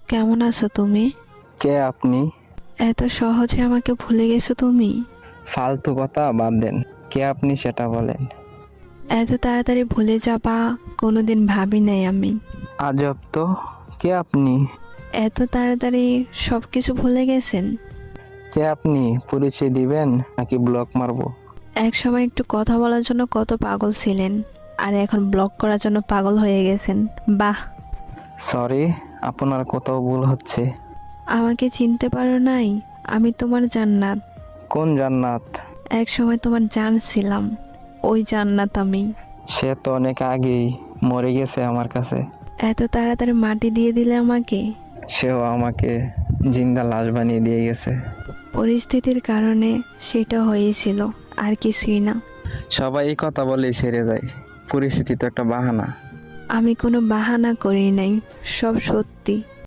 কেমন আছো তুমি? কে আপনি? এত সহজে আমাকে ভুলে গেছো তুমি? ফালতু কথা বাদ দেন। কে আপনি সেটা বলেন। এত তাড়াতাড়ি ভুলে যাবা কোনোদিন ভাবি নাই আমি। আজব তো। কে আপনি? এত তাড়াতাড়ি সবকিছু ভুলে গেছেন? কে আপনি? পরিচয় দিবেন নাকি ব্লক মারবো? এক সময় একটু কথা বলার জন্য কত পাগল ছিলেন, আর এখন ব্লক করার জন্য পাগল হয়ে গেছেন। বাহ। সরি, আপনার কোথাও ভুল হচ্ছে। আমাকে চিনতে পারো নাই? আমি তোমার জান্নাত। কোন জান্নাত? এক সময় তোমার জান ছিলাম, ওই জান্নাত আমি। সে তো অনেক আগেই মরে গেছে আমার কাছে। এত তাড়াতাড়ি মাটি দিয়ে দিলে আমাকে। সেও আমাকে জিন্দা লাশ বানিয়ে দিয়ে গেছে। পরিস্থিতির কারণে সেটা হয়েছিল, আর কিছুই না। সবাই এই কথা বলেই ছেড়ে যায়। পরিস্থিতি তো একটা বাহানা। আমি কোনো বাহানা করি নাই, সব সত্যি।